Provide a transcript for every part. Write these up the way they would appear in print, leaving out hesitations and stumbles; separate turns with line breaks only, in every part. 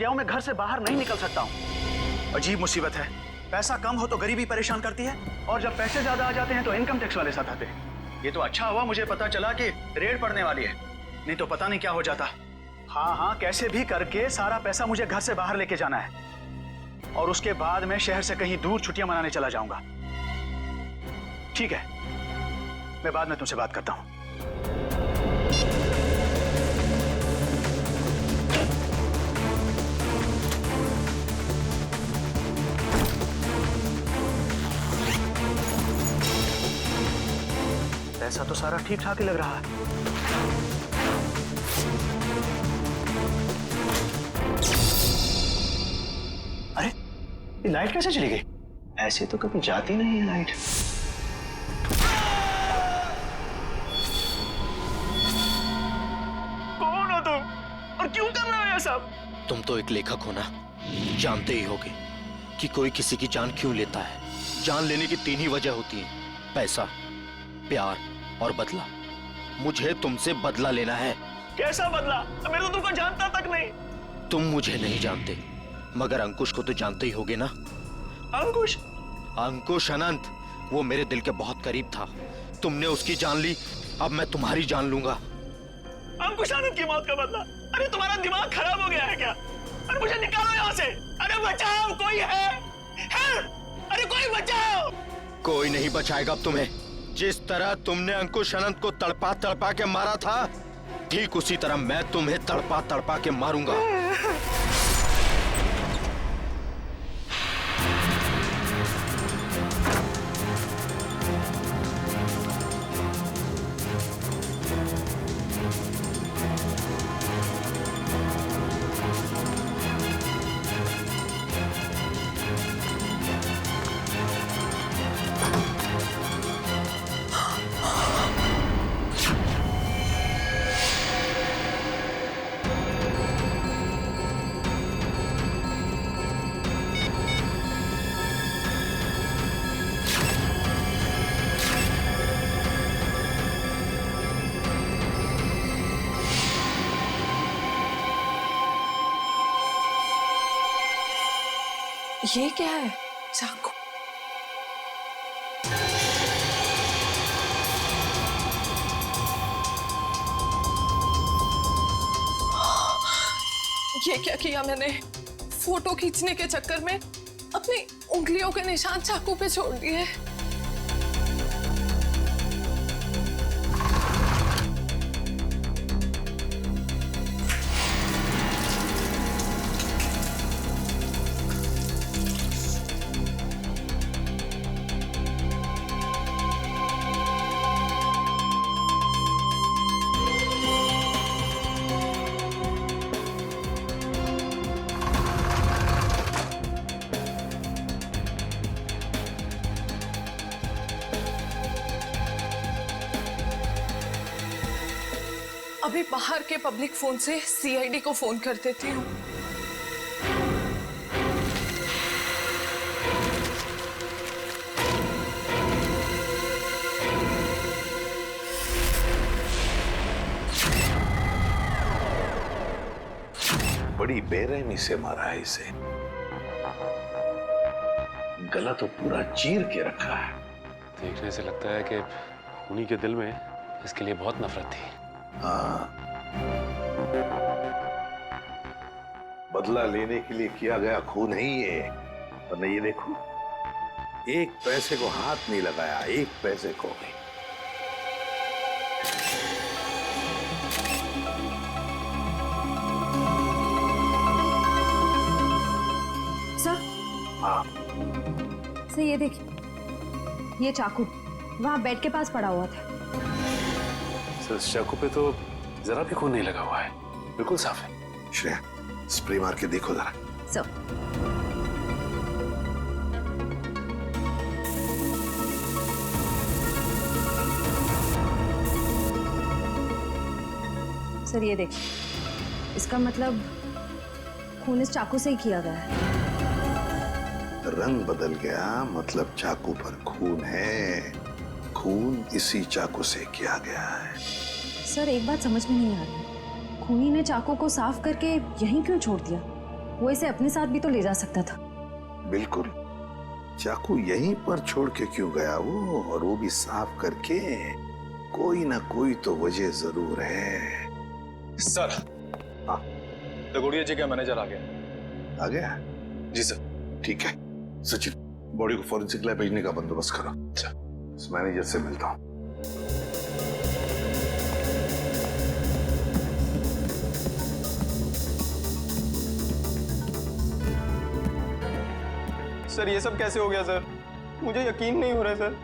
क्या मैं घर से बाहर नहीं निकल सकता हूँ? अजीब मुसीबत है। पैसा कम हो तो गरीबी परेशान करती है, और जब पैसे ज्यादा आ जाते हैं तो इनकम टैक्स वाले साथ आते हैं। ये तो अच्छा हुआ मुझे पता चला कि रेड पड़ने वाली है, नहीं तो पता नहीं क्या हो जाता। हाँ हाँ, कैसे भी करके सारा पैसा मुझे घर से बाहर लेके जाना है, और उसके बाद मैं शहर से कहीं दूर छुट्टियां मनाने चला जाऊंगा। ठीक है, मैं बाद में तुमसे बात करता हूं। पैसा तो सारा ठीक ठाक ही लग रहा है। अरे, ये लाइट कैसे चली गई? ऐसे तो कभी जाती नहीं है लाइट। कौन हो तुम और क्यों कर रहे हो ये सब?
तुम तो एक लेखक हो ना, जानते ही होगे कि कोई किसी की जान क्यों लेता है। जान लेने की 3 ही वजह होती है, पैसा, प्यार और बदला। मुझे तुमसे बदला लेना है।
कैसा बदला? मैं तो तुमको जानता तक नहीं।
तुम मुझे नहीं जानते, मगर अंकुश को तो जानते ही होगे ना।
अंकुश?
अंकुश अनंत, वो मेरे दिल के बहुत करीब था। तुमने उसकी जान ली, अब मैं तुम्हारी जान लूंगा।
अंकुश आनंद की मौत का बदला? अरे तुम्हारा दिमाग खराब हो गया है क्या? अरे मुझे निकालो यहाँ से। अरे बचाओ, कोई है? अरे कोई बचाओ।
कोई नहीं बचाएगा अब तुम्हें। जिस तरह तुमने अंकुश अनंत को तड़पा तड़पा के मारा था, ठीक उसी तरह मैं तुम्हें तड़पा तड़पा के मारूंगा।
ये क्या है? चाकू? ये क्या किया मैंने? फोटो खींचने के चक्कर में अपनी उंगलियों के निशान चाकू पे छोड़ दिए। अभी बाहर के पब्लिक फोन से सीआईडी को फोन कर देती हूँ।
बड़ी बेरहमी से मारा है इसे। गला तो पूरा चीर के रखा है।
देखने से लगता है कि उन्हीं के दिल में इसके लिए बहुत नफरत थी।
हाँ, बदला लेने के लिए किया गया खून है ये। और नहीं, ये देखो, एक पैसे को हाथ नहीं लगाया, एक पैसे को भी।
सर,
हाँ,
सर ये देखिए, ये चाकू वहाँ बेड के पास पड़ा हुआ था।
सर, इस चाकू पे तो जरा भी खून नहीं लगा हुआ है, बिल्कुल साफ है।
श्रेया, स्प्रे मार के देखो जरा।
सर, सर ये देखिए, इसका मतलब खून इस चाकू से ही किया गया है।
रंग बदल गया, मतलब चाकू पर खून है। खून इसी चाकू से किया गया है।
सर एक बात समझ में नहीं आ रही, खूनी ने चाकू को साफ करके यहीं क्यों छोड़ दिया? वो इसे अपने साथ भी तो ले जा सकता था।
बिल्कुल, चाकू यहीं पर छोड़ के क्यों गया वो, और वो भी साफ करके? कोई ना कोई तो वजह जरूर है।
सर,
हाँ
दगोड़िया जी का मैनेजर आ गया।
आ गया?
जी सर।
ठीक है सचिन, बॉडी को फॉरेंसिक लैब भेजने का बंदोबस्त करो।
अच्छा।
इस मैनेजर से मिलता हूँ।
सर ये सब कैसे हो गया सर? मुझे यकीन नहीं हो रहा है सर।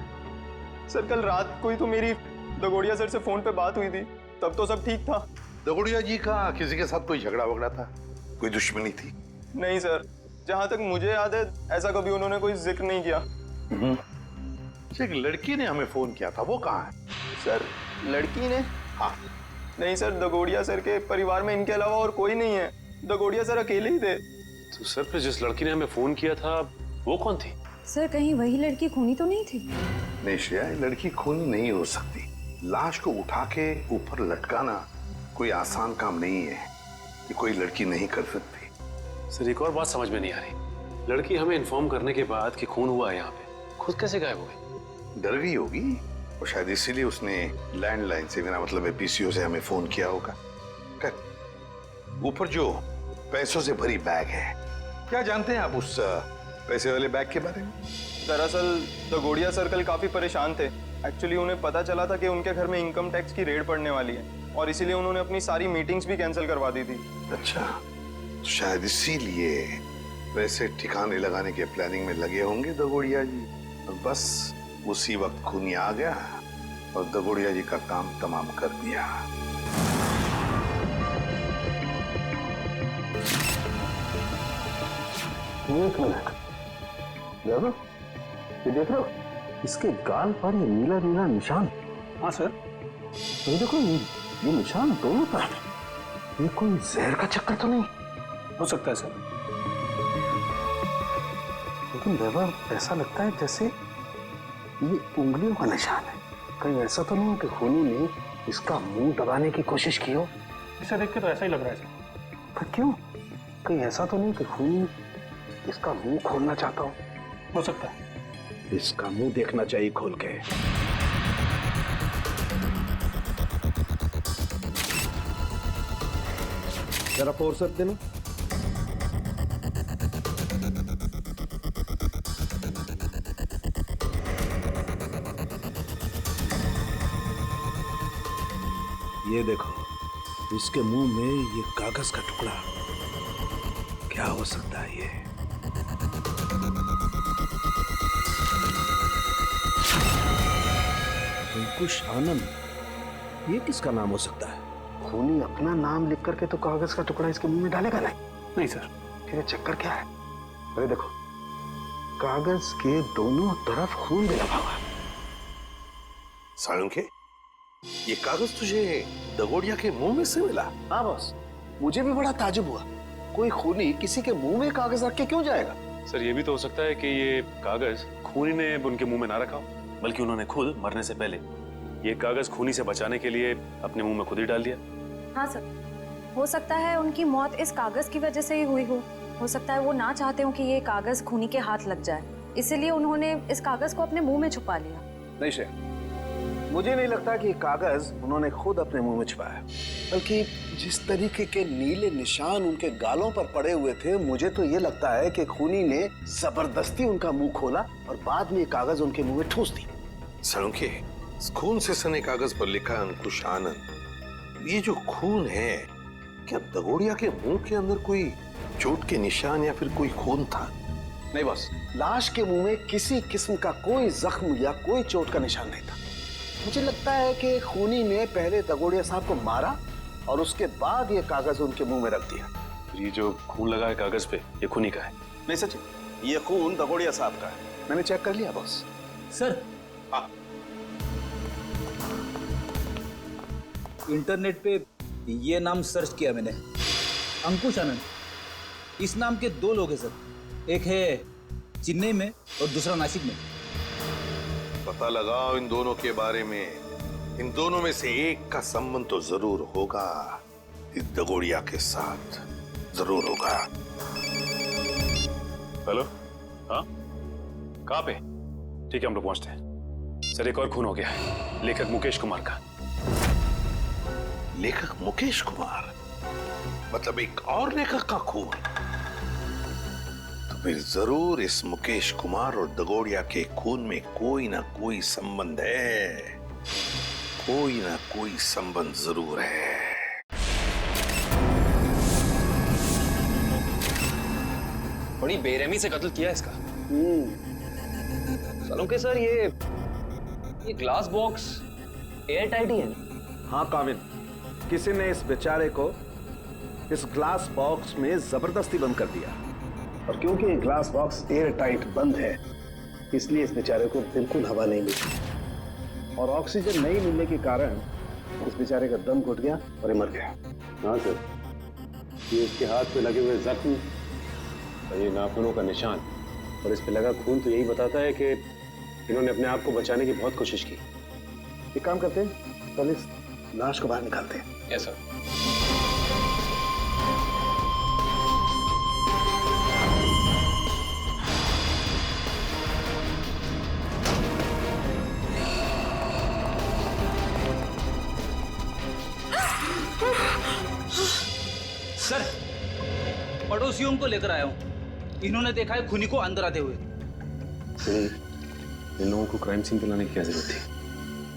सर कल रात को ही तो मेरी दगोड़िया सर से फोन पे बात हुई थी, तब तो सब ठीक था।
दगोड़िया जी का किसी के साथ कोई झगड़ा वगड़ा था? कोई दुश्मनी थी?
नहीं सर, जहां तक मुझे याद है ऐसा कभी उन्होंने कोई जिक्र नहीं किया।
एक लड़की ने हमें फोन किया था, वो कहाँ है?
सर लड़की ने?
हाँ।
नहीं सर, दगोड़िया सर के परिवार में इनके अलावा और कोई नहीं है। दगोड़िया सर अकेले ही थे।
तो सर फिर जिस लड़की ने हमें फोन किया था वो कौन थी?
सर कहीं वही लड़की खूनी तो नहीं थी?
नहीं श्रेया, ये लड़की खूनी नहीं हो सकती। लाश को उठा के ऊपर लटकाना कोई आसान काम नहीं है, ये कोई लड़की नहीं कर सकती।
सर एक और बात समझ में नहीं आ रही, लड़की हमें इन्फॉर्म करने के बाद कि खून हुआ है यहाँ पे, खुद कैसे गायब हो गई?
डर गई होगी और शायद इसीलिए उसने लैंडलाइन से, मेरा मतलब है पीसीओ से हमें फोन किया होगा। ऊपर जो पैसों से भरी बैग है, क्या जानते हैं आप उस पैसे वाले बैग के बारे में?
दरअसल दगोड़िया सर कल काफी परेशान थे। एक्चुअली उन्हें पता चला था कि उनके घर में इनकम टैक्स की रेड पड़ने वाली है और इसीलिए उन्होंने अपनी सारी मीटिंग्स भी कैंसिल करवा दी थी।
अच्छा, तो शायद इसीलिए पैसे ठिकाने लगाने के प्लानिंग में लगे होंगे दगोड़िया जी। और बस उसी वक्त खूनी आ गया और दगोड़िया जी का काम तमाम कर दिया।
एक मिनट, देखो ये देख रहे हो, इसके गाल पर ये नीला नीला निशान।
हाँ सर।
ये देखो, ये निशान दोनों तरफ। ये कोई जहर का चक्कर तो नहीं
हो सकता है सर,
लेकिन व्यवहार ऐसा लगता है जैसे ये उंगलियों का निशान है। कहीं ऐसा तो नहीं है कि खूनी ने इसका मुंह दबाने की कोशिश की हो?
इसे देख के तो ऐसा ही लग रहा है सर।
पर क्यों? कहीं ऐसा तो नहीं कि खूनी इसका मुंह खोलना चाहता
हो सकता है।
इसका मुंह देखना चाहिए खोल के। जरा फोर्स देना। ये देखो, इसके मुंह में ये कागज का टुकड़ा, क्या हो सकता है ये? अंकुश आनंद, ये किसका नाम हो सकता है? खूनी अपना नाम लिख करके तो कागज का टुकड़ा इसके मुंह में डालेगा नहीं।
नहीं सर।
फिर ये चक्कर क्या है? अरे देखो, कागज के दोनों तरफ खून भी लगा हुआ है।
साळुंखे, ये कागज तुझे दगोड़िया के मुंह में से मिला?
हाँ बॉस, मुझे भी बड़ा ताजुब हुआ। कोई खूनी किसी के मुंह में कागज रख के क्यों जाएगा?
सर ये भी तो हो सकता है कि ये कागज खूनी ने उनके मुंह में ना रखा हो, बल्कि उन्होंने खुद मरने से पहले ये कागज खूनी से बचाने के लिए अपने मुंह में खुद ही डाल दिया।
हाँ सर, हो सकता है उनकी मौत इस कागज की वजह से ही हुई हो सकता है वो ना चाहते हो कि ये कागज खूनी के हाथ लग जाए, इसीलिए उन्होंने इस कागज को अपने मुंह में छुपा लिया।
नहीं श्रेया, मुझे नहीं लगता कि ये कागज उन्होंने खुद अपने मुंह में छुपाया, बल्कि जिस तरीके के नीले निशान उनके गालों पर पड़े हुए थे, मुझे तो ये लगता है कि खूनी ने जबरदस्ती उनका मुंह खोला और बाद में ये कागज उनके मुंह में ठूस दी।
साळुंखे, खून से सने कागज पर लिखा अंकुश आनंद। ये जो खून है, क्या दगोड़िया के मुंह के अंदर कोई चोट के निशान या फिर कोई खून था?
नहीं बस, लाश के मुंह में किसी किस्म का कोई जख्म या कोई चोट का निशान नहीं था। मुझे लगता है कि खूनी ने पहले दगोड़िया साहब को मारा और उसके बाद ये कागज उनके मुंह में रख दिया।
ये जो खून लगा है कागज पे, ये खूनी का है?
नहीं सचिन, ये खून दगोड़िया साहब का है। मैंने चेक कर लिया बॉस।
सर,
हाँ।
इंटरनेट पे ये नाम सर्च किया मैंने, अंकुश आनंद। इस नाम के 2 लोग हैं सर, एक है चेन्नई में और दूसरा नासिक में।
पता लगाओ इन दोनों के बारे में। इन दोनों में से एक का संबंध तो जरूर होगा, इस दगोड़िया के साथ जरूर होगा।
हेलो, हाँ, कहाँ पे? ठीक है, हम लोग पहुंचते हैं। सर, एक और खून हो गया है, लेखक मुकेश कुमार का।
लेखक मुकेश कुमार? मतलब एक और लेखक का खून? तो फिर जरूर इस मुकेश कुमार और दगोड़िया के खून में कोई ना कोई संबंध है, कोई ना कोई संबंध जरूर है।
बड़ी बेरहमी से कत्ल किया इसका। सलोंके सर, ये ग्लास बॉक्स एयर टाइट ही है ना?
हाँ काविन, किसी ने इस बेचारे को इस ग्लास बॉक्स में जबरदस्ती बंद कर दिया, और क्योंकि ये ग्लास बॉक्स एयर टाइट बंद है, इसलिए इस बेचारे को बिल्कुल हवा नहीं मिली, और ऑक्सीजन नहीं मिलने के कारण इस बेचारे का दम घुट गया और ये मर गया।
हाँ सर, ये इसके हाथ पे लगे हुए जख्म और ये नाखूनों का निशान और इस पे लगा खून तो यही बताता है कि इन्होंने अपने आप को बचाने की बहुत कोशिश की।
एक काम करते हैं, कल इस लाश को बाहर निकालते हैं।
Yes sir.
सर, पड़ोसियों को लेकर आया हूँ। इन्होंने देखा है खूनी को अंदर आते हुए।
इन लोगों को क्राइम सीन पे लाने की क्या जरूरत थी?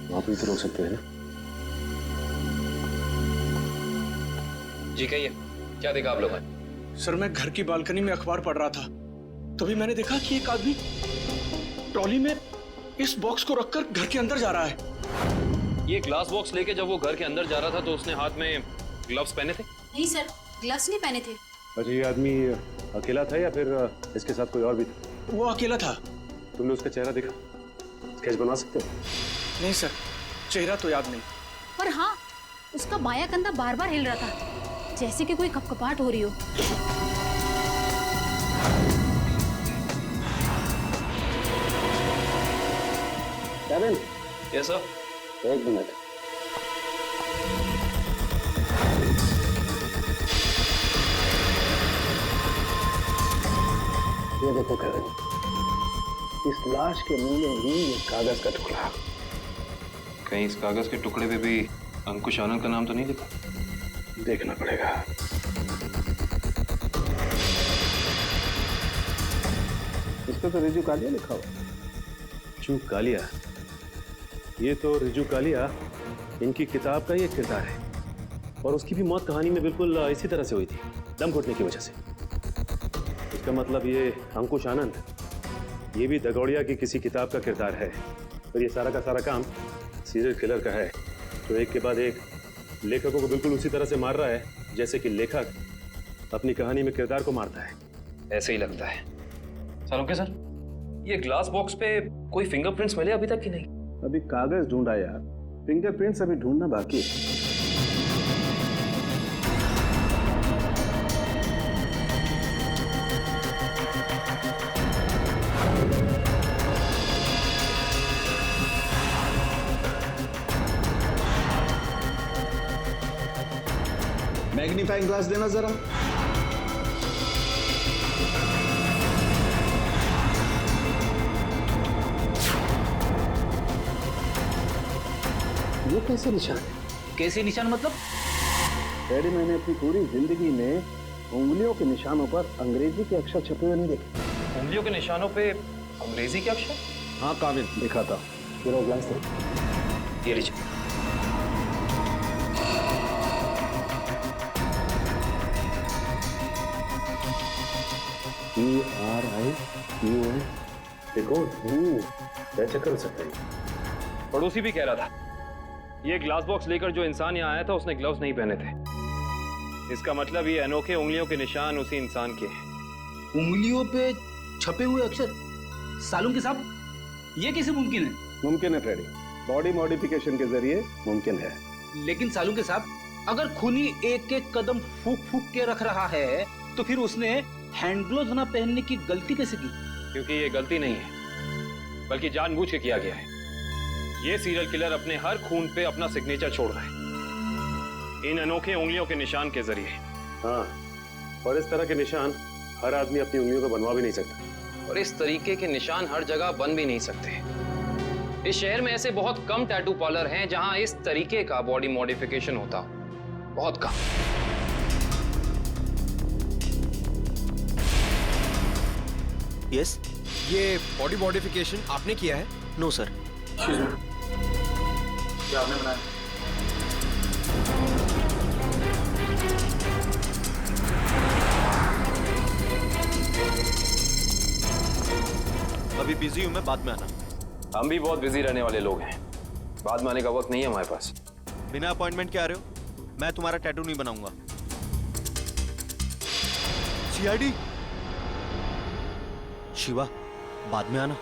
वहां पे तो रोक सकते हैं ना?
जी कहिए, क्या देखा आप लोगों ने?
सर, मैं घर की बालकनी में अखबार पढ़ रहा था, तभी मैंने देखा कि एक आदमी ट्रॉली में इस बॉक्स को रखकर घर के अंदर जा रहा है।
ये ग्लास बॉक्स लेके जब वो घर के अंदर जा रहा था तो उसने हाथ में ग्लव्स पहने थे?
नहीं सर, ग्लव्स नहीं पहने थे।
अच्छा, ये आदमी अकेला था या फिर इसके साथ कोई और भी था?
वो अकेला था।
तुमने उसका चेहरा देखा? स्केच बना सकते हो?
नहीं सर, चेहरा तो याद नहीं।
पर हाँ, उसका बायां कंधा बार बार हिल रहा था, जैसे कि कोई कपकपाहट हो रही हो।
कैविन,
यस सर।
एक मिनट। ये देखो कैविन, इस लाश के मुंह में ही एक कागज का टुकड़ा।
कहीं इस कागज के टुकड़े पे भी अंकुश आनंद का नाम तो नहीं लिखा?
देखना पड़ेगा। इस पे तो रिजू कालिया लिखा हुआ।
रिजू कालिया? ये तो रिजू कालिया इनकी किताब का ही एक किरदार है, और उसकी भी मौत कहानी में बिल्कुल इसी तरह से हुई थी, दम घुटने की वजह से। इसका मतलब ये अंकुश आनंद, ये भी दगोड़िया की किसी किताब का किरदार है, और ये सारा का सारा काम सीरियल किलर का है, तो एक के बाद एक लेखकों को बिल्कुल उसी तरह से मार रहा है जैसे कि लेखक अपनी कहानी में किरदार को मारता है।
ऐसे ही लगता है। सलोंके सर, ये ग्लास बॉक्स पे कोई फिंगरप्रिंट्स मिले अभी तक कि नहीं?
अभी कागज ढूंढा यार, फिंगरप्रिंट्स अभी ढूंढना बाकी है। मैग्नीफाइंग ग्लास देना जरा। ये कैसे निशान है?
कैसे निशान मतलब?
डैडी, मैंने अपनी पूरी जिंदगी में उंगलियों के निशानों पर अंग्रेजी के अक्षर छपे हुए नहीं देखे।
उंगलियों के निशानों पे अंग्रेजी के अक्षर?
हाँ काविन, देखा था। पूरा ग्लास दे।
ये लीजिए।
ERIUN देखो, कैसे कर सकते हैं?
पड़ोसी भी कह रहा था, ये ग्लास बॉक्स लेकर जो इंसान यहाँ आया था उसने ग्लव्स नहीं पहने थे। इसका मतलब ये अनोखे उंगलियों के निशान उसी इंसान के हैं।
उंगलियों पे छपे हुए अक्षर? सालुंके साहब, ये कैसे मुमकिन है?
मुमकिन है फ्रेडी, बॉडी मॉडिफिकेशन के जरिए मुमकिन है।
लेकिन सालुंके साहब, अगर खूनी एक एक कदम फूक फूक के रख रहा है तो फिर उसने हैंड ग्लोव्स ना पहनने की गलती कैसे की?
क्योंकि ये गलती नहीं है, बल्कि जानबूझ के किया गया है। ये सीरियल किलर अपने हर खून पे अपना सिग्नेचर छोड़ रहा है, इन अनोखे उंगलियों के निशान के जरिए।
हाँ, और इस तरह के निशान हर आदमी अपनी उंगलियों को बनवा भी नहीं सकता।
और इस तरीके के निशान हर जगह बन भी नहीं सकते। इस शहर में ऐसे बहुत कम टैटू पार्लर हैं जहां इस तरीके का बॉडी मॉडिफिकेशन होता हो, बहुत कम।
यस।
ये बॉडी मॉडिफिकेशन आपने किया है?
No sir.
क्या आपने बनाया?
अभी बिजी हूं मैं, बाद में आना।
हम भी बहुत बिजी रहने वाले लोग हैं, बाद में आने का वक्त नहीं है हमारे पास।
बिना अपॉइंटमेंट के आ रहे हो? मैं तुम्हारा टैटू नहीं बनाऊंगा। सीआईडी। शिवा, बाद में आना।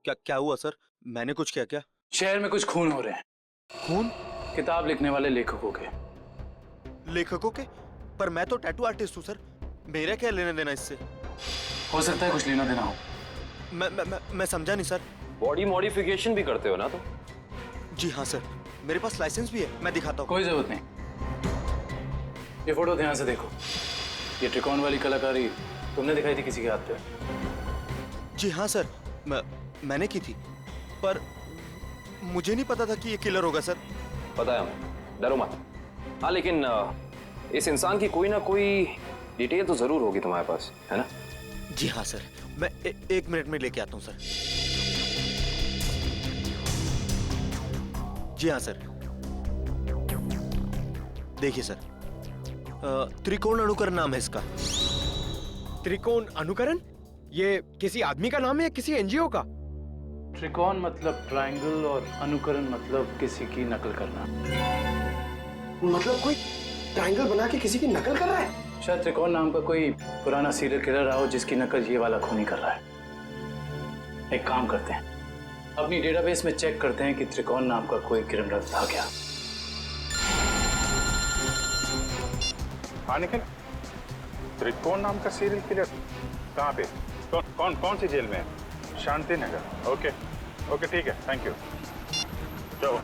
क्या हुआ सर? मैंने कुछ किया क्या?
शहर में कुछ खून हो रहे हैं।
खून?
किताब लिखने वाले लेखकों के।
लेखकों के? पर मैं तो टैटू आर्टिस्ट हूँ सर, मेरा क्या लेना देना इससे?
हो सकता है कुछ लेना देना हो।
मैं समझा नहीं सर।
बॉडी मॉडिफिकेशन भी करते हो ना तुम?
जी हाँ सर, मेरे पास लाइसेंस भी है, मैं दिखाता हूँ।
कोई जरूरत नहीं। ये फोटो ध्यान से देखो। ये त्रिकोण वाली कलाकारी तुमने दिखाई थी किसी के हाथ पे?
जी हाँ सर, मैंने की थी, पर मुझे नहीं पता था कि ये किलर होगा सर।
पता है हमें, डरो मत। हाँ लेकिन इस इंसान की कोई ना कोई डिटेल तो जरूर होगी तुम्हारे पास, है ना?
जी हाँ सर, मैं 1 मिनट में लेके आता हूँ सर। जी हाँ सर, देखिए सर, त्रिकोण अनुकरण नाम है इसका।
त्रिकोण अनुकरण? ये किसी आदमी का नाम है या किसी एनजीओ का?
त्रिकोण मतलब ट्रायंगल और अनुकरण मतलब किसी की नकल करना।
मतलब कोई ट्रायंगल बना के किसी की नकल कर रहा है?
शायद त्रिकोण नाम का कोई पुराना सीरियल किलर रहा हो जिसकी नकल ये वाला खूनी कर रहा है। एक काम करते हैं, अपनी डेटाबेस में चेक करते हैं कि त्रिकोण नाम का कोई क्रिमिनल था क्या।
हाँ निखिल, त्रिकोण नाम का सीरियल किलर कहाँ पे? कौन सी जेल में है? शांति नगर। ओके ठीक है, थैंक यू। चलो,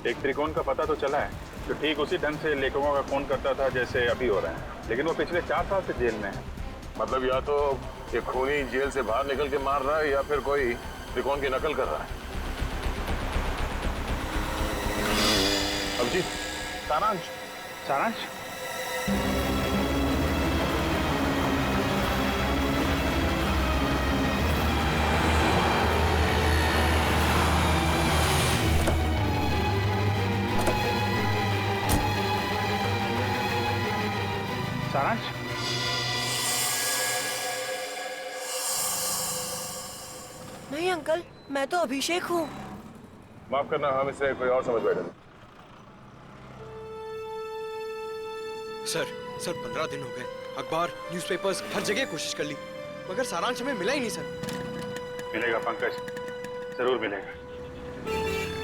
एक त्रिकोण का पता तो चला है, तो ठीक उसी ढंग से लेखकों का खून करता था जैसे अभी हो रहा है, लेकिन वो पिछले 4 साल से जेल में है।
मतलब या तो ये खूनी जेल से बाहर निकल के मार रहा है या फिर कोई त्रिकोण की नकल कर रहा है।
अभिजीत, सारांश। सारांश,
नहीं अंकल, मैं तो अभिषेक हूँ।
माफ करना, हम इसे कोई और समझ बैठे थे।
सर 15 दिन हो गए, अखबार, न्यूज़पेपर्स, हर जगह कोशिश कर ली, मगर सारांश हमें मिला ही नहीं सर।
मिलेगा पंकज, जरूर मिलेगा।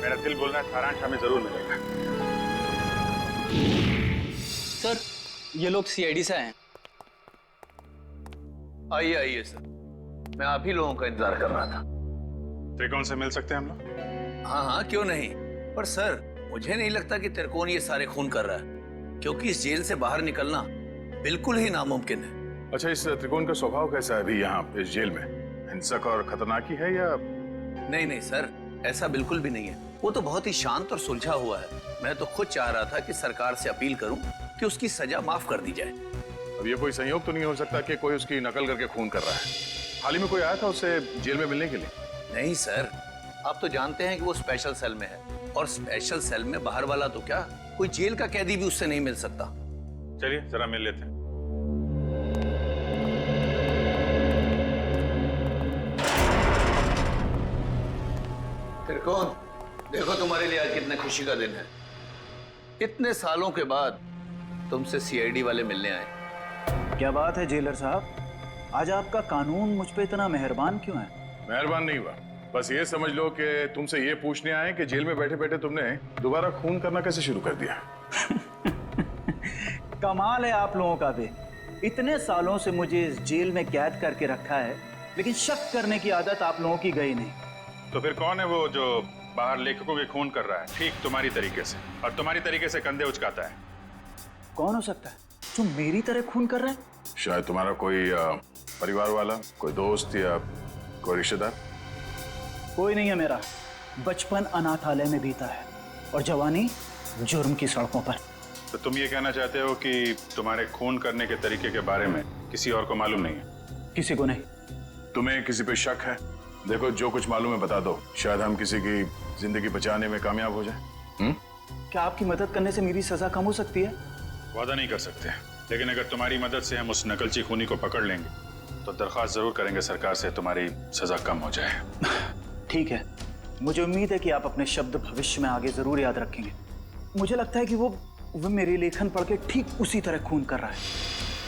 मेरा दिल बोल रहा है सारांश हमें जरूर मिलेगा।
सर, ये लोग सीआईडी से आए हैं।
आइए सर, मैं आप ही लोगों का इंतजार कर रहा था।
त्रिकोण से मिल सकते हैं हम लोग?
हाँ, क्यों नहीं। पर सर, मुझे नहीं लगता कि त्रिकोण ये सारे खून कर रहा है, क्योंकि इस जेल से बाहर निकलना बिल्कुल ही नामुमकिन है।
अच्छा, इस त्रिकोण का स्वभाव कैसा है अभी यहाँ इस जेल में? हिंसक और खतरनाक ही है या?
नहीं सर, ऐसा बिल्कुल भी नहीं है। वो तो बहुत ही शांत और सुलझा हुआ है। मैं तो खुद चाह रहा था कि सरकार से अपील करूं कि उसकी सजा माफ कर दी जाए।
अब ये कोई संयोग तो नहीं हो सकता कि कोई उसकी नकल करके खून कर रहा है? हाल ही में कोई आया था उससे जेल में मिलने के लिए?
नहीं सर, आप तो जानते हैं कि वो स्पेशल सेल में है, और स्पेशल सेल में बाहर वाला तो क्या, कोई जेल का कैदी भी उससे नहीं मिल सकता।
चलिए जरा मिल लेते हैं।
त्रिकोण, देखो तुम्हारे लिए आज कितने खुशी का दिन है। इतने सालों के बाद तुमसे सीआईडी वाले मिलने आए।
क्या बात है जेलर साहब, आज आपका कानून मुझ पे इतना मेहरबान क्यों है?
मेहरबान नहीं हुआ, बस ये समझ लो कि तुमसे ये पूछने आए कि जेल में बैठे बैठे तुमने दोबारा खून करना कैसे शुरू कर दिया।
कमाल है आप लोगों का भी। इतने सालों से मुझे इस जेल में कैद करके रखा है, लेकिन शक करने की आदत आप लोगों की गई नहीं।
तो फिर कौन है वो जो बाहर लेखकों के खून कर रहा है, ठीक तुम्हारी तरीके से, और तुम्हारी तरीके से कंधे उचकाता है?
कौन हो सकता है? जो मेरी तरह खून कर रहा है?
शायद तुम्हारा कोई परिवार वाला, कोई दोस्त या कोई रिश्तेदार।
कोई नहीं है मेरा। बचपन अनाथालय में बीता है और जवानी जुर्म की सड़कों पर।
तो तुम ये कहना चाहते हो कि तुम्हारे खून करने के तरीके के बारे में किसी और को मालूम नहीं है?
किसी को नहीं।
तुम्हें किसी पे शक है? देखो, जो कुछ मालूम है बता दो, शायद हम किसी की जिंदगी बचाने में कामयाब हो जाए।
क्या आपकी मदद करने से मेरी सजा कम हो सकती है?
वादा नहीं कर सकते, लेकिन अगर तुम्हारी मदद से हम उस नकलची खूनी को पकड़ लेंगे तो दरख्वास्त जरूर करेंगे सरकार से तुम्हारी सजा कम हो जाए।
ठीक है, मुझे उम्मीद है कि आप अपने शब्द भविष्य में आगे जरूर याद रखेंगे। मुझे लगता है कि वो मेरी लेखन पढ़ के ठीक उसी तरह खून कर रहा है।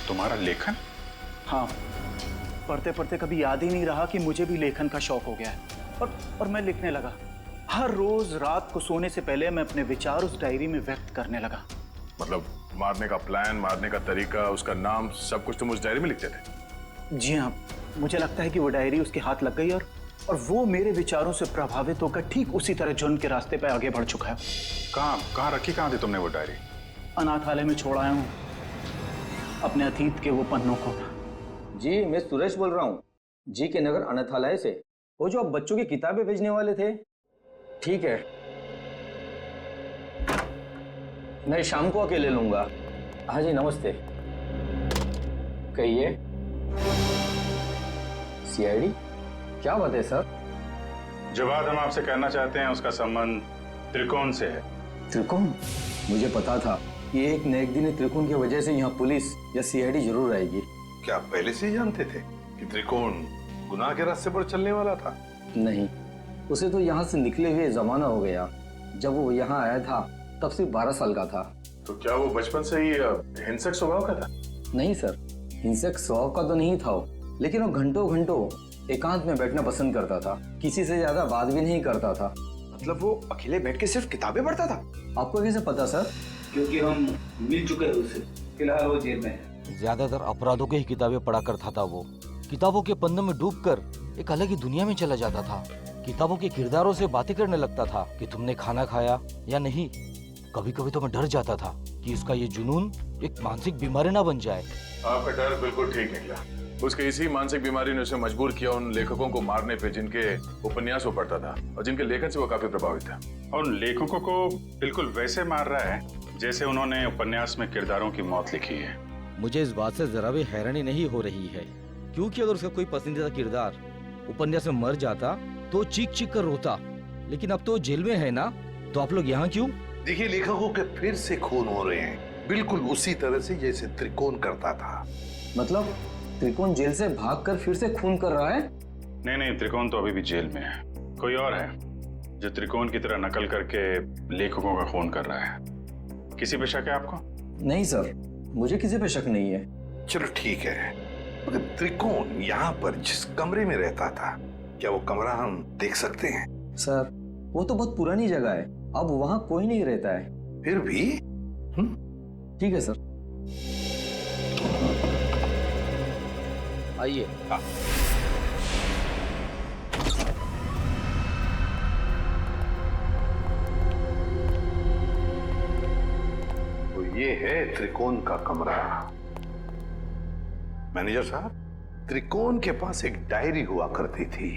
तुम्हारा लेखन?
हाँ, पढ़ते पढ़ते कभी याद ही नहीं रहा कि मुझे भी लेखन का शौक हो गया है और मैं लिखने लगा। हर रोज रात को सोने से पहले मैं अपने विचार उस डायरी में व्यक्त करने लगा।
मतलब मारने का प्लान, मारने का तरीका, उसका नाम, सब कुछ तुम उस डायरी में लिखते थे?
जी हाँ, मुझे लगता है कि वो डायरी उसके हाथ लग गई और वो मेरे विचारों से प्रभावित होकर ठीक उसी तरह जुर्म के रास्ते पर आगे बढ़ चुका है।
कहाँ रखी कहाँ थी तुमने वो डायरी?
अनाथालय में छोड़ आया हूँ अपने अतीत के वो पन्नों को।
जी, मैं सुरेश बोल रहा हूँ, जी के नगर अनाथालय से। वो जो आप बच्चों की किताबें भेजने वाले थे। ठीक है, मैं शाम को आके ले लूंगा। हाँ जी, नमस्ते। कहिए। सीआईडी? क्या बात है सर?
जो बात हम आपसे कहना चाहते हैं उसका संबंध त्रिकोण से है।
त्रिकोण? मुझे पता था कि एक न एक दिन त्रिकोण की वजह से यहाँ पुलिस या सीआईडी जरूर आएगी।
क्या आप पहले से ही जानते थे कि त्रिकोण गुनाह के रास्ते पर चलने वाला था?
नहीं, उसे तो यहाँ से निकले हुए जमाना हो गया। जब वो यहाँ आया था तब सिर्फ 12 साल का था।
तो क्या वो बचपन से ही हिंसक स्वभाव का था?
नहीं सर, हिंसक स्वभाव का तो नहीं था वो, लेकिन वो घंटों घंटों एकांत में बैठना पसंद करता था। किसी से ज्यादा बात भी नहीं करता था।
मतलब वो अकेले बैठ के सिर्फ किताबें पढ़ता था?
आपको कैसे पता सर?
क्योंकि हम मिल चुके हैं उससे। फिलहाल वो जेल में है।
ज्यादातर अपराधों की ही किताबें पढ़ा करता था वो। किताबों के पन्नों में डूबकर एक अलग ही दुनिया में चला जाता था। किताबों के किरदारों से बातें करने लगता था कि तुमने खाना खाया या नहीं। कभी कभी तो मैं डर जाता था कि उसका ये जुनून एक मानसिक बीमारी ना बन जाए।
आपका डर बिल्कुल ठीक निकला। उसके इसी मानसिक बीमारी ने उसे मजबूर किया उन लेखकों को मारने पे जिनके उपन्यास वो पढ़ता था और जिनके लेखन से वो काफी प्रभावित था।
और उन लेखकों को बिल्कुल वैसे मार रहा है जैसे उन्होंने उपन्यास में किरदारों की मौत लिखी है।
मुझे इस बात से जरा भी हैरानी नहीं हो रही है, क्योंकि अगर उसका कोई पसंदीदा किरदार उपन्यास में मर जाता तो चीख चीख कर रोता, लेकिन अब तो जेल में है ना, तो आप लोग यहाँ क्यों?
देखिए, लेखकों के फिर से खून हो रहे हैं, बिल्कुल उसी तरह से जैसे त्रिकोण करता था।
मतलब त्रिकोण जेल से भागकर फिर से खून कर रहा है?
नहीं, त्रिकोण तो अभी भी जेल में है। कोई और है जो त्रिकोण की तरह नकल करके लेखकों का खून कर रहा है। किसी पे शक है आपको?
नहीं सर, मुझे किसी पे शक नहीं है।
चलो ठीक है, मगर त्रिकोण यहाँ पर जिस कमरे में रहता था, क्या वो कमरा हम देख सकते हैं?
सर, वो तो बहुत पुरानी जगह है, अब वहाँ कोई नहीं रहता है।
फिर भी
ठीक है सर,
आइए।
तो ये है त्रिकोण का कमरा। मैनेजर साहब, त्रिकोण के पास एक डायरी हुआ करती थी,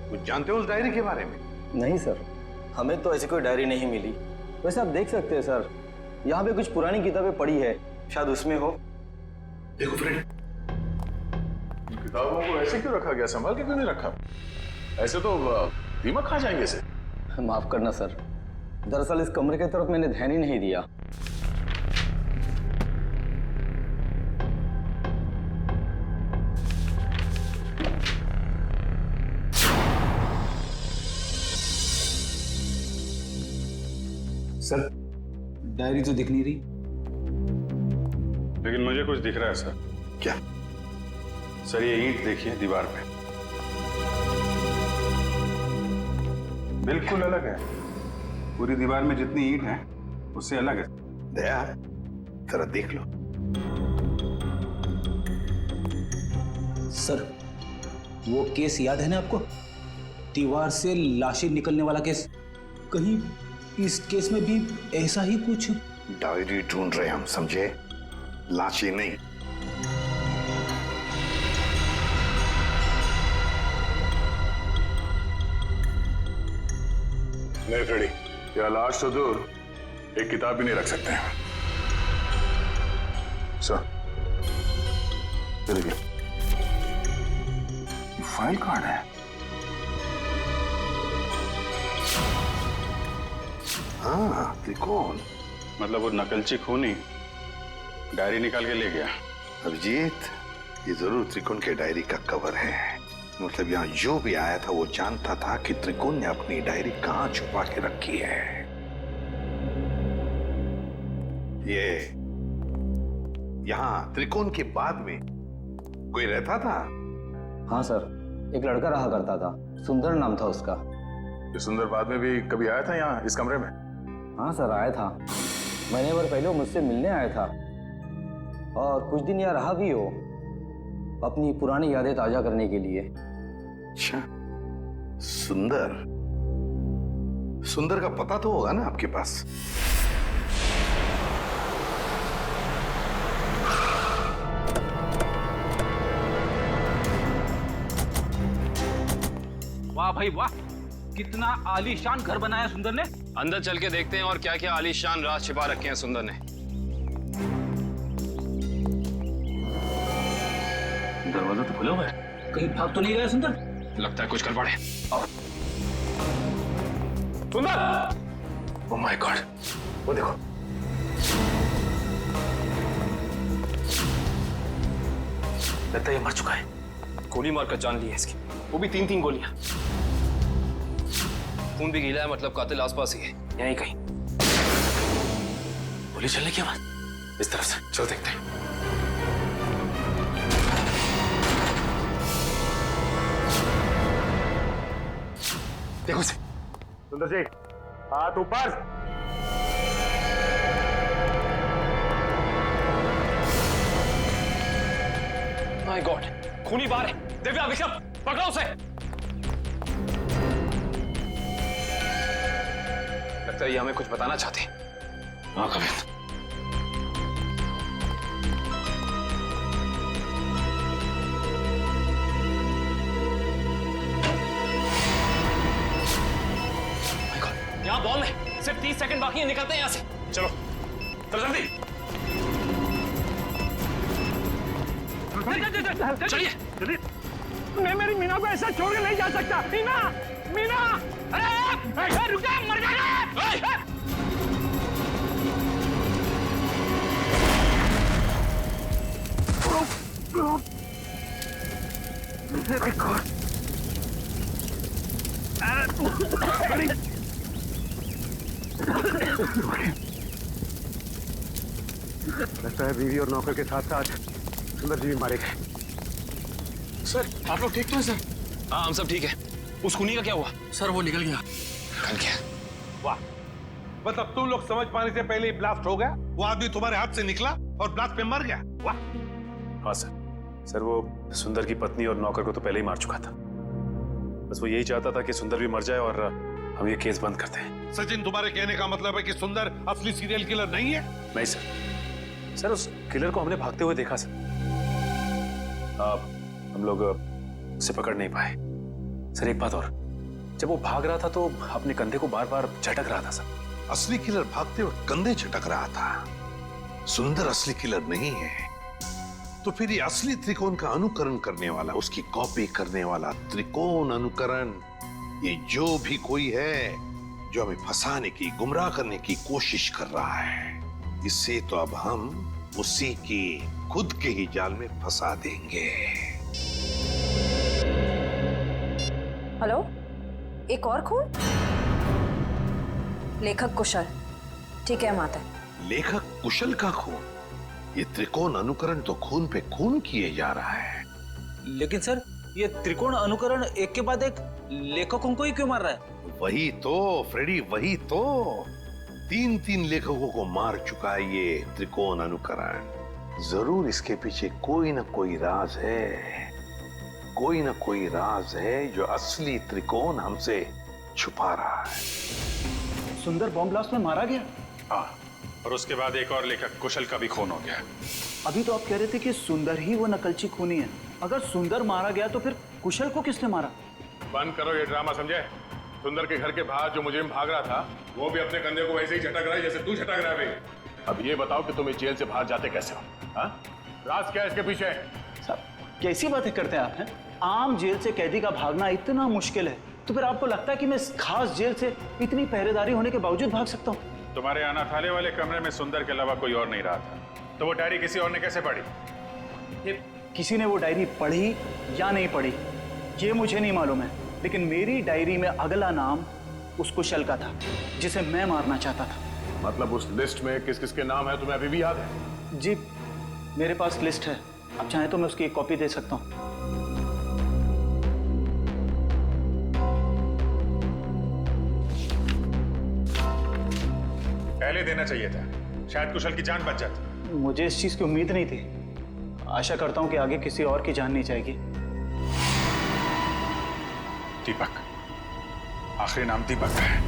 कुछ जानते हो उस डायरी के बारे में?
नहीं सर, हमें तो ऐसी कोई डायरी नहीं मिली। वैसे आप देख सकते हैं सर, यहाँ पे कुछ पुरानी किताबें पड़ी है, शायद उसमें हो।
देखो फ्रेंड,
किताबों को ऐसे क्यों रखा गया? संभाल के क्यों नहीं रखा? ऐसे तो दीमक खा जाएंगे इसे।
माफ करना सर, दरअसल इस कमरे की तरफ मैंने ध्यान ही नहीं दिया।
सर, डायरी तो दिख नहीं रही।
लेकिन मुझे कुछ दिख रहा है सर।
क्या?
सर, ये ईंट देखिए दीवार पे, बिल्कुल अलग है। पूरी दीवार में जितनी ईंट है उससे अलग है।
दया, जरा देख लो।
सर, वो केस याद है ना आपको? दीवार से लाशें निकलने वाला केस। कहीं इस केस में भी ऐसा ही कुछ?
डायरी ढूंढ रहे हम, समझे? लाशें नहीं।
नहीं फ्रेडी, या लाश तो दूर, एक किताब भी नहीं रख सकते हैं। सर, फाइल कहाँ है?
हाँ, त्रिकोण।
मतलब वो नकलची खूनी डायरी निकाल के ले गया।
अभिजीत, ये जरूर त्रिकोण के डायरी का कवर है। मतलब यहाँ जो भी आया था वो जानता था कि त्रिकोण ने अपनी डायरी कहाँ छुपा के रखी है। ये यहाँ त्रिकोण के बाद में कोई रहता था?
हाँ सर, एक लड़का रहा करता था, सुंदर नाम था उसका।
ये सुंदर बाद में भी कभी आया था यहाँ इस कमरे में?
हाँ सर, आया था। महीने भर पहले वो मुझसे मिलने आया था और कुछ दिन यहाँ रहा भी हो, अपनी पुरानी यादें ताजा करने के लिए।
अच्छा, सुंदर। सुंदर का पता तो होगा ना आपके पास?
वाह भाई वाह, कितना आलीशान घर बनाया सुंदर ने।
अंदर चल के देखते हैं और क्या क्या आलीशान राज छिपा रखे हैं सुंदर ने।
दरवाजा तो खुला हुआ है, कहीं भाग तो नहीं गया सुंदर?
लगता है कुछ गड़बड़ है।
सुंदर!
ओह माय गॉड, वो देखो।
लगता है ये मर चुका है।
गोली मारकर जान ली है इसकी, वो भी 3-3 गोलियां। खून भी गीला है, मतलब कातिल आसपास ही है, यहीं कहीं।
गोली चलने की आवाज इस तरफ से, चलो देखते हैं। देखो से।
सुंदर जी, हाथ ऊपर।
माय गॉड, खूनी बाहर है। दिव्या, विक्रम, पकड़ो उसे। लगता है ये हमें कुछ बताना चाहते हैं।
हाँ कवित,
यहाँ बॉम्ब है, सिर्फ 30 सेकंड बाकी है, निकलते हैं यहाँ से।
चलो, चलो जल्दी।
चलिए
जल्दी। मैं मेरी मीना को ऐसा छोड़ के नहीं जा सकता। मीना, मीना, अरे रुक जा, मर जाएगा।
लगता है बीवी और नौकर के साथ साथ सुंदर जी भी मारे गए।
सर, आप लोग ठीक तो हैं सर? हाँ, हम सब ठीक है। उस खूनी का क्या हुआ?
सर वो निकल गया।
निकल गया?
वाह, मतलब तुम लोग समझ पाने से पहले ही ब्लास्ट हो गया। वो आदमी तुम्हारे हाथ से निकला और ब्लास्ट में मर गया। वाह।
हाँ सर, सर वो सुंदर की पत्नी और नौकर को तो पहले ही मार चुका था। बस वो यही चाहता था कि सुंदर भी मर जाए और हम ये केस बंद करते हैं।
सचिन, तुम्हारे कहने का मतलब है कि सुंदर असली सीरियल किलर नहीं है?
नहीं सर, सर उस किलर को हमने भागते हुए देखा सर। हम लोग उसे पकड़ नहीं पाए। सर एक बात और, जब वो भाग रहा था तो अपने कंधे को बार बार झटक रहा था सर।
असली किलर भागते हुए कंधे झटक रहा था। सुंदर असली किलर नहीं है। तो फिर ये असली त्रिकोण का अनुकरण करने वाला, उसकी कॉपी करने वाला त्रिकोण अनुकरण, ये जो भी कोई है जो हमें फंसाने की, गुमराह करने की कोशिश कर रहा है, इससे तो अब हम उसी की खुद के ही जाल में फंसा देंगे।
हेलो, एक और खून? लेखक कुशल। ठीक है माता।
लेखक कुशल का खून? ये त्रिकोण अनुकरण तो खून पे खून किए जा रहा है।
लेकिन सर, ये त्रिकोण अनुकरण एक के बाद एक लेखकों को ही क्यों मार रहा है?
वही तो फ्रेडी, वही तो। 3-3 लेखकों को मार चुका है ये त्रिकोण अनुकरण। जरूर इसके पीछे कोई ना कोई राज है, कोई ना कोई राज है जो असली त्रिकोण हमसे छुपा रहा है।
सुंदर बॉम्ब ब्लास्ट में मारा गया?
हाँ, और उसके बाद एक और लेखक कुशल का भी खून हो गया।
अभी तो आप कह रहे थे कि सुंदर ही वो नकलची खूनी है। अगर सुंदर मारा गया तो फिर कुशल को किसने मारा?
बंद करो ये ड्रामा, समझे? सुंदर के घर के बाहर जो मुजरिम भाग रहा था वो भी अपने कंधे को वैसे ही झटक रहा है जैसे तू झटक रहा है भाई। अब ये बताओ कि तुम इस जेल से बाहर जाते कैसे हो? हाँ, राज क्या है इसके पीछे?
साहब कैसी बातें करते हैं आप हैं? आम जेल से कैदी का भागना इतना मुश्किल है तो फिर आपको लगता है कि मैं इस खास जेल से इतनी पहरेदारी होने के बावजूद भाग सकता हूँ?
तुम्हारे अनाथालय वाले कमरे में सुंदर के अलावा कोई और नहीं रहा था, तो वो डायरी किसी और ने कैसे पढ़ी?
किसी ने वो डायरी पढ़ी या नहीं पढ़ी ये मुझे नहीं मालूम है, लेकिन मेरी डायरी में अगला नाम उस कुशल का था जिसे मैं मारना चाहता था।
मतलब उस लिस्ट में किस किस के नाम है तुम्हें अभी भी याद है?
जी मेरे पास लिस्ट है, आप चाहें तो मैं उसकी एक कॉपी दे सकता हूँ।
पहले देना चाहिए था, शायद कुशल की जान बच जाती।
मुझे इस चीज की उम्मीद नहीं थी। आशा करता हूं कि आगे किसी और की जान नहीं जाएगी।
दीपक, आखिरी नाम दीपक का है।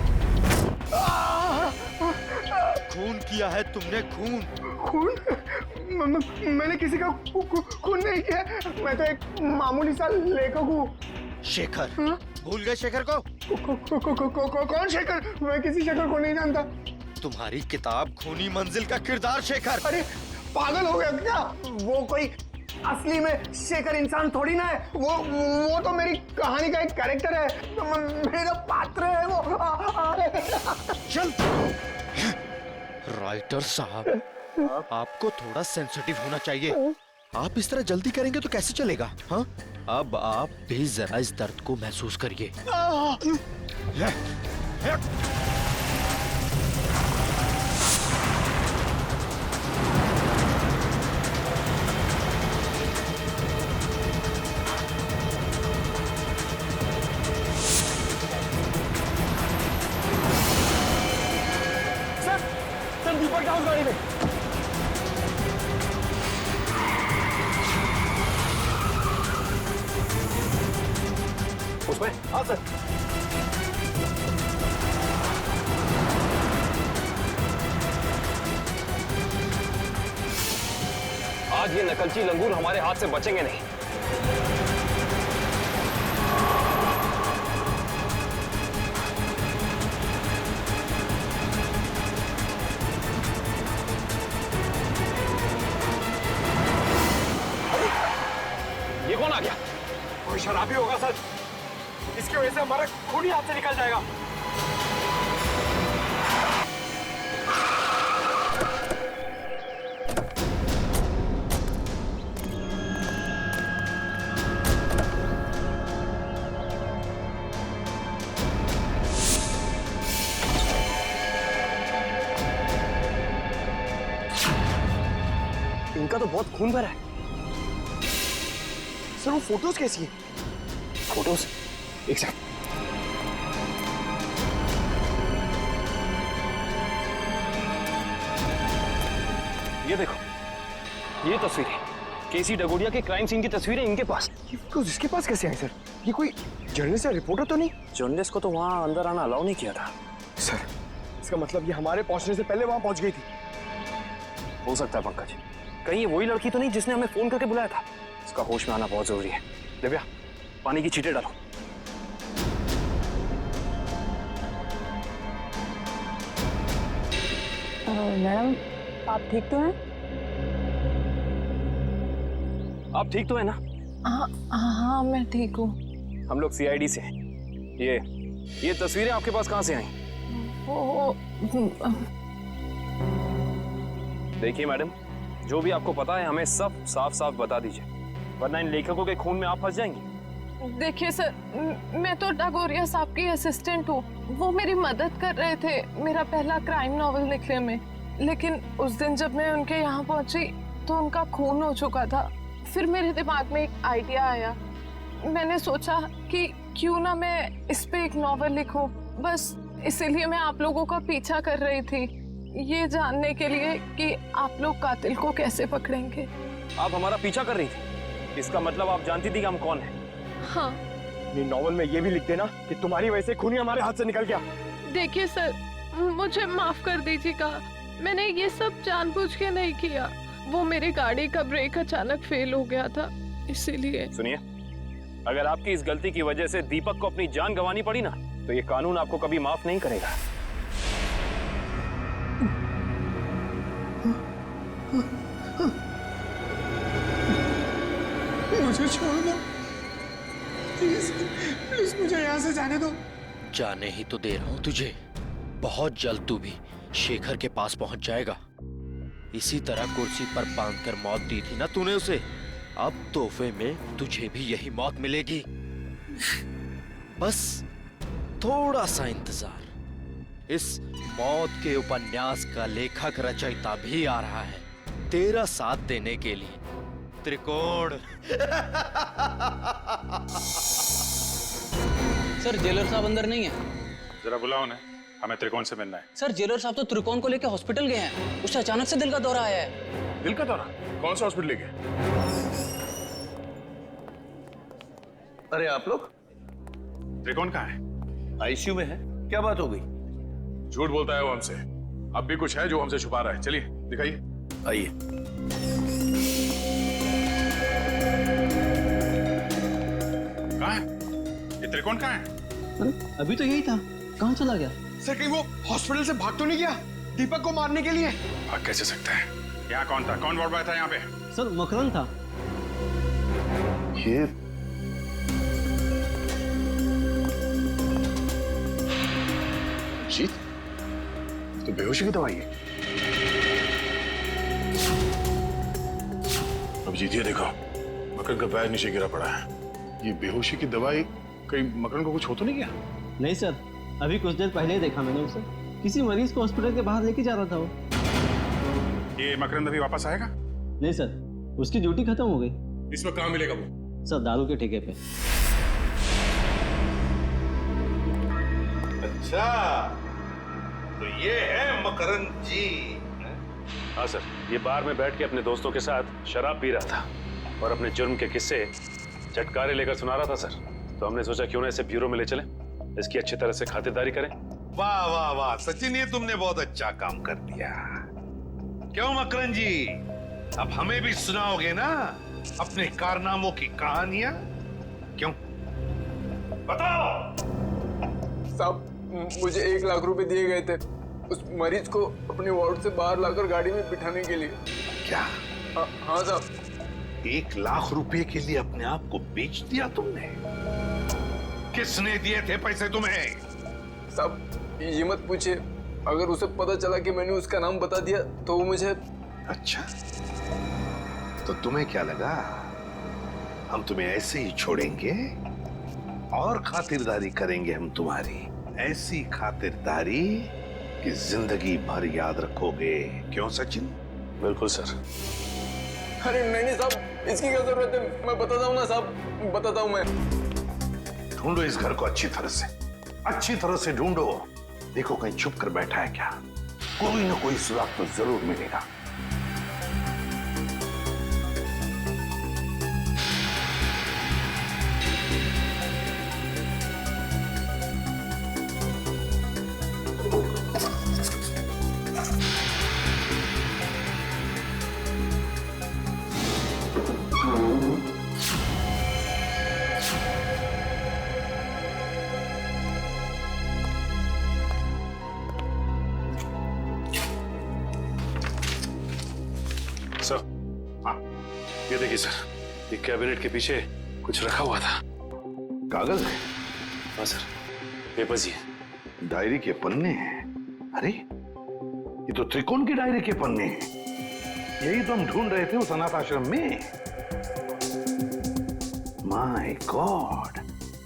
खून किया है तुमने, खून।
खून? मैंने किसी का खून नहीं किया, मैं तो एक मामूली सा लेखक हूँ।
शेखर? भूल गए शेखर को?
कौन शेखर? मैं किसी शेखर को नहीं जानता।
तुम्हारी किताब खूनी मंजिल का किरदार शेखर।
अरे पागल हो गया क्या? वो कोई असली में शेखर इंसान थोड़ी ना है, वो तो मेरी कहानी का एक कैरेक्टर है, मेरा पात्र है वो।
चल राइटर साहब, आपको थोड़ा सेंसिटिव होना चाहिए। आप इस तरह जल्दी करेंगे तो कैसे चलेगा? हाँ, अब आप भी जरा इस दर्द को महसूस करिए।
सर दीपक का उस गाड़ी में।
उसमें? हाँ सर।
आज ये नकलची लंगूर हमारे हाथ से बचेंगे नहीं। ये कौन आ गया?
कोई शराबी होगा सर, इसकी वजह से हमारा खून ही हाथ से निकल जाएगा।
इनका तो बहुत खून भरा है। सर वो फोटोज कैसी है?
फोटोज? एक सेकंड।
ये देखो, ये तस्वीरें केसी डगोडिया के क्राइम सीन की तस्वीरें इनके पास।
ये फोटोज इसके पास कैसे आई सर? ये कोई जर्नलिस्ट या रिपोर्टर तो नहीं?
जर्नलिस्ट को तो वहां अंदर आना अलाउ नहीं किया था।
सर इसका मतलब ये हमारे पहुंचने से पहले वहां पहुंच गई थी।
हो सकता है पंकज, कहीं ये वही लड़की तो नहीं जिसने हमें फोन करके बुलाया था? इसका होश में आना बहुत जरूरी है। दिव्या, पानी की छींटे डालो।
मैडम आप ठीक तो हैं?
आप ठीक तो है ना?
हाँ मैं ठीक हूँ।
हम लोग सीआईडी से हैं। ये तस्वीरें आपके पास कहाँ से आई? देखिए मैडम, जो भी आपको पता है हमें सब साफ साफ बता दीजिए, वरना इन लेखकों के खून में आप फंस जाएंगी।
देखिए सर, मैं तो डगोरिया साहब की असिस्टेंट हूँ। वो मेरी मदद कर रहे थे मेरा पहला क्राइम नॉवल लिखने में, लेकिन उस दिन जब मैं उनके यहाँ पहुंची तो उनका खून हो चुका था। फिर मेरे दिमाग में एक आइडिया आया, मैंने सोचा कि क्यों ना मैं इस पे एक नॉवल लिखूं। बस इसीलिए मैं आप लोगों का पीछा कर रही थी, ये जानने के लिए कि आप लोग कातिल को कैसे पकड़ेंगे।
आप हमारा पीछा कर रही थी, इसका मतलब आप जानती थी कि हम कौन हैं?
हाँ।
नॉवल में ये भी लिख देना कि तुम्हारी वजह से खूनी हमारे हाथ से निकल गया।
देखिए सर, मुझे माफ कर दीजिएगा, मैंने ये सब जानबूझ के नहीं किया। वो मेरी गाड़ी का ब्रेक अचानक फेल हो गया था, इसीलिए।
सुनिए, अगर आपकी इस गलती की वजह से दीपक को अपनी जान गंवानी पड़ी ना, तो ये कानून आपको कभी माफ नहीं करेगा।
मुझे छोड़ दो प्लीज, प्लीज मुझे यहाँ से जाने दो।
जाने ही तो दे रहा हूं तुझे। बहुत जल्द तू भी शेखर के पास पहुंच जाएगा। इसी तरह कुर्सी पर बांधकर मौत दी थी ना तूने उसे, अब तोहफे में तुझे भी यही मौत मिलेगी। बस थोड़ा सा इंतजार। इस मौत के उपन्यास का लेखक रचयिता भी आ रहा है तेरा साथ देने के लिए। त्रिकोण।
सर जेलर साहब अंदर नहीं है।
जरा बुलाओ उन्हें, हमें त्रिकोण से मिलना है।
सर जेलर साहब तो त्रिकोण को लेकर हॉस्पिटल गए हैं। उसे अचानक से दिल का दौरा आया है।
दिल का दौरा? कौन सा हॉस्पिटल ले गए?
अरे आप लोग?
त्रिकोण कहाँ है?
आईसीयू में है। क्या बात हो गई?
झूठ बोलता है वो हमसे। अब भी कुछ है जो हमसे छुपा रहा है। चलिए दिखाइए।
आइए।
कहाँ है ये त्रिकोण? कहाँ है?
अभी तो यही था, कहाँ चला गया?
सर कहीं वो हॉस्पिटल से भाग तो नहीं गया दीपक को मारने के लिए?
भाग कैसे सकता है? यहाँ कौन था? कौन वार्ड बॉय था यहाँ पे?
सर मकरंद था।
ये
जीत तो बेहोशी की दवाई है। अब जीत ये देखो, मकरंद का पैर नीचे गिरा पड़ा है। ये बेहोशी की दवाई कहीं मकरंद को कुछ हो तो नहीं गया?
नहीं सर, अभी कुछ देर पहले ही देखा मैंने उसे। किसी मरीज को हॉस्पिटल के बाहर लेके जा रहा था वो।
ये मकरंद अभी वापस आएगा?
नहीं सर, उसकी ड्यूटी खत्म हो गई।
इसमें कहाँ मिलेगा वो?
सर दारू के ठेके पे।
अच्छा, तो ये है मकरंद जी।
हाँ सर, ये बार में बैठ के अपने दोस्तों के साथ शराब पी रहा था और अपने जुर्म के किस्से चटकारे लेकर सुना रहा था सर। तो हमने सोचा क्यों ना इसे ब्यूरो में ले चलें, इसकी अच्छी तरह से खातिरदारी करें।
वाह वाह वाह सचिन, ये तुमने बहुत अच्छा काम कर दिया। क्यों मकरंद जी, अब हमें भी सुनाओगे ना अपने कारनामों की कहानियां? क्यों, बताओ।
साहब मुझे 1 लाख रुपए दिए गए थे उस मरीज को अपने वार्ड से बाहर लाकर गाड़ी में बिठाने के लिए।
क्या?
हाँ साहब।
1 लाख रुपए के लिए अपने आप को बेच दिया तुमने? किसने दिए थे पैसे तुम्हें?
साहब ये मत पूछिए, अगर उसे पता चला कि मैंने उसका नाम बता दिया तो वो मुझे।
अच्छा, तो तुम्हें क्या लगा हम तुम्हें ऐसे ही छोड़ेंगे? और खातिरदारी करेंगे हम तुम्हारी, ऐसी खातिरदारी कि जिंदगी भर याद रखोगे। क्यों सचिन?
बिल्कुल सर।
अरे नहीं साहब, इसकी क्या जरूरत है? मैं बताता हूँ ना साहब, बताता हूँ मैं।
ढूंढो इस घर को अच्छी तरह से ढूंढो। देखो कहीं छुप कर बैठा है क्या? कोई ना कोई सुराग तो जरूर मिलेगा।
सर, हाँ, ये देखिए सर, ये कैबिनेट के पीछे कुछ रखा हुआ था।
कागज है?
हाँ सर, पेपर्स ही है।
डायरी के पन्ने हैं? अरे ये तो त्रिकोण की डायरी के पन्ने हैं। यही तो हम ढूंढ रहे थे उस अनाथ आश्रम में। My God.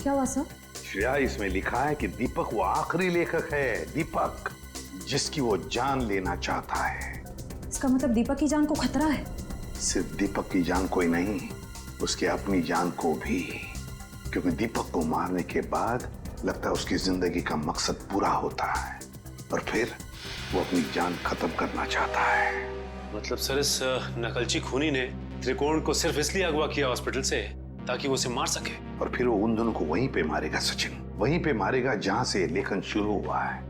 क्या हुआ सर?
श्रेया, इसमें लिखा है कि दीपक वो आखिरी लेखक है, दीपक जिसकी वो जान लेना चाहता है।
इसका मतलब दीपक की जान को खतरा है?
सिर्फ दीपक की जान को ही नहीं, उसकी अपनी जान को भी। क्योंकि दीपक को मारने के बाद लगता है उसकी जिंदगी का मकसद पूरा होता है और फिर वो अपनी जान खत्म करना चाहता है।
मतलब सर, इस नकलची खूनी ने त्रिकोण को सिर्फ इसलिए अगवा किया हॉस्पिटल से ताकि वो उसे मार सके,
और फिर वो उन दोनों को वहीं पे मारेगा सचिन, वहीं पे मारेगा जहां से लेखन शुरू हुआ है,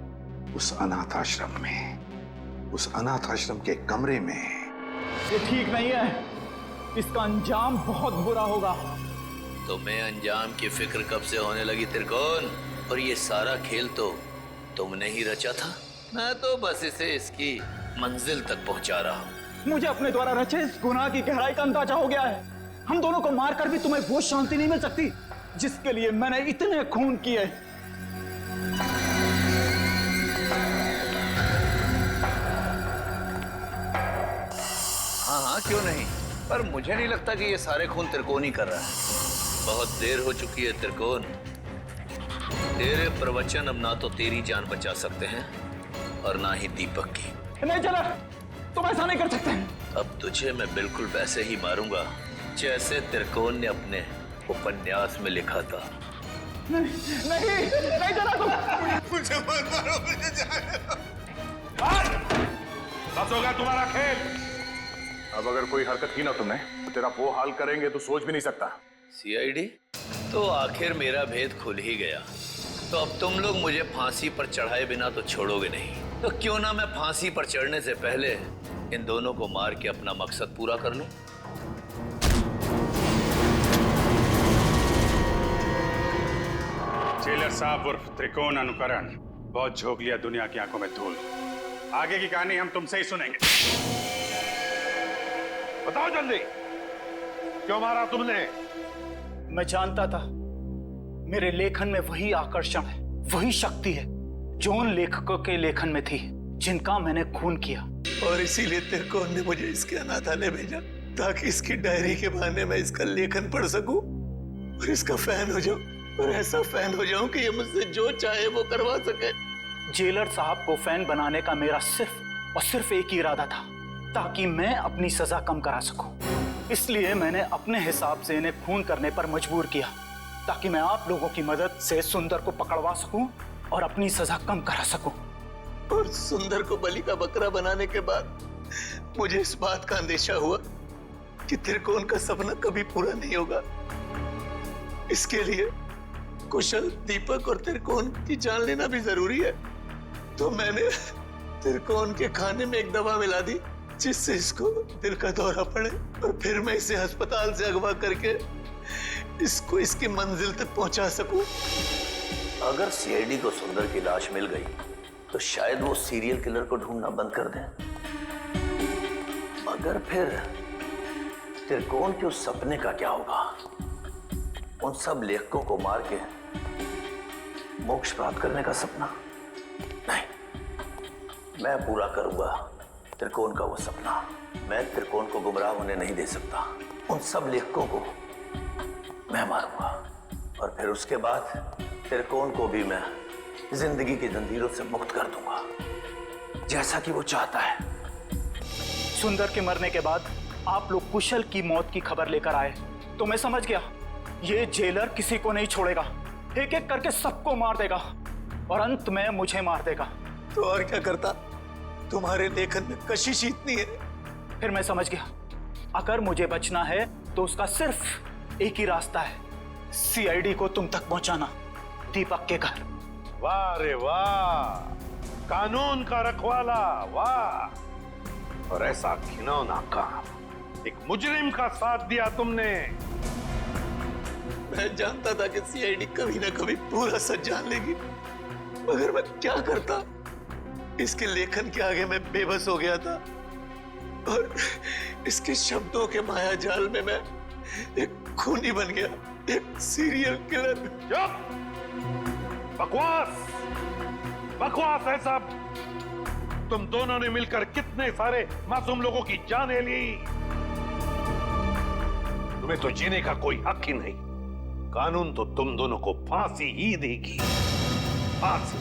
उस अनाथ आश्रम में, उस अनाथ आश्रम के कमरे में।
ये ठीक नहीं है, इसका अंजाम बहुत बुरा होगा।
तुम्हें अंजाम की फिक्र कब से होने लगी त्रिकोण? और ये सारा खेल तो तुमने ही रचा था। मैं तो बस इसे इसकी मंजिल तक पहुंचा रहा हूँ।
मुझे अपने द्वारा रचे इस गुनाह की गहराई का अंदाजा हो गया है। हम दोनों को मारकर भी तुम्हें वो शांति नहीं मिल सकती जिसके लिए मैंने इतने खून किए।
हाँ हाँ, क्यों नहीं, पर मुझे नहीं लगता कि ये सारे खून त्रिकोण ही कर रहा है। बहुत देर हो चुकी है त्रिकोण। तेरे प्रवचन अब ना तो तेरी जान बचा सकते हैं और ना ही दीपक की।
नहीं चला, तुम ऐसा नहीं कर सकते।
अब तुझे मैं बिल्कुल वैसे ही मारूंगा जैसे त्रिकोण ने अपने उपन्यास में लिखा था।
नहीं चला तुम।
मुझे मत मारो, मुझे जाने दो। बस होगा तुम्हारा खेल। अब अगर कोई हरकत की ना तुमने तो तेरा वो हाल करेंगे तो सोच भी नहीं सकता।
सीआईडी, तो आखिर मेरा भेद खुल ही गया। तो अब तुम लोग मुझे फांसी पर चढ़ाए बिना तो छोड़ोगे नहीं। तो क्यों ना मैं फांसी पर चढ़ने से पहले इन दोनों को मार के अपना मकसद पूरा कर लूं।
जेलर साहब उर्फ त्रिकोण अनुकरण बहुत झोंक लिया दुनिया की आंखों में धूल। आगे की कहानी हम तुमसे ही सुनेंगे। बताओ जल्दी, क्यों मारा तुमने?
मैं जानता था मेरे लेखन में वही आकर्षण है, वही शक्ति है जो उन लेखकों के लेखन में थी जिनका मैंने खून किया।
और इसीलिए त्रिकोण ने मुझे इसके अनाथालय भेजा ताकि इसकी डायरी के बहाने मैं इसका लेखन पढ़ सकूं और इसका फैन हो जाऊं, और ऐसा फैन हो जाऊं कि ये मुझसे जो चाहे वो करवा सके।
जेलर साहब को फैन बनाने का मेरा सिर्फ और सिर्फ एक ही इरादा था, ताकि मैं अपनी सजा कम करा सकूं। इसलिए मैंने अपने हिसाब से इन्हें खून करने पर मजबूर किया, ताकि मैं आप लोगों की मदद से सुंदर को पकड़वा सकूं और अपनी सजा कम करा सकूं।
और सुंदर को बलि का बकरा बनाने के बाद मुझे इस बात का अंदेशा हुआ कि त्रिकोण का सपना कभी पूरा नहीं होगा। इसके लिए कुशल, दीपक और त्रिकोण की जान लेना भी जरूरी है। तो मैंने त्रिकोण के खाने में एक दवा मिला दी जिससे इसको दिल का दौरा पड़े, और फिर मैं इसे अस्पताल से अगवा करके इसको इसकी मंजिल तक पहुंचा सकूं।
अगर सीआईडी को सुंदर की लाश मिल गई तो शायद वो सीरियल किलर को ढूंढना बंद कर दें। मगर फिर त्रिकोण के उस सपने का क्या होगा? उन सब लेखकों को मार के मोक्ष प्राप्त करने का सपना? नहीं, मैं पूरा करूंगा त्रिकोण का वो सपना। मैं त्रिकोण को गुमराह होने नहीं दे सकता। उन सब लेखकों को मैं मारूंगा, और फिर उसके बाद त्रिकोण को भी मैं जिंदगी की जंजीरों से मुक्त कर दूंगा, जैसा कि वो चाहता है।
सुंदर के मरने के बाद आप लोग कुशल की मौत की खबर लेकर आए तो मैं समझ गया ये जेलर किसी को नहीं छोड़ेगा, एक एक करके सबको मार देगा और अंत में मुझे मार देगा।
तो और क्या करता? तुम्हारे लेखन में कशिश इतनी है।
फिर मैं समझ गया, अगर मुझे बचना है तो उसका सिर्फ एक ही रास्ता है, सीआईडी को तुम तक पहुंचाना, दीपक के घर।
वाह रे वाह, कानून का रखवाला, वाह। और ऐसा घिनौना काम, एक मुजरिम का साथ दिया तुमने।
मैं जानता था कि सीआईडी कभी ना कभी पूरा सच जान लेगी, मगर मैं क्या करता? इसके लेखन के आगे मैं बेबस हो गया था, और इसके शब्दों के माया जाल में मैं एक खूनी बन गया, एक सीरियल किलर।
बकवास, बकवास है सब। तुम दोनों ने मिलकर कितने सारे मासूम लोगों की जानें ली। तुम्हें तो जीने का कोई हक ही नहीं। कानून तो तुम दोनों को फांसी ही देगी, फांसी।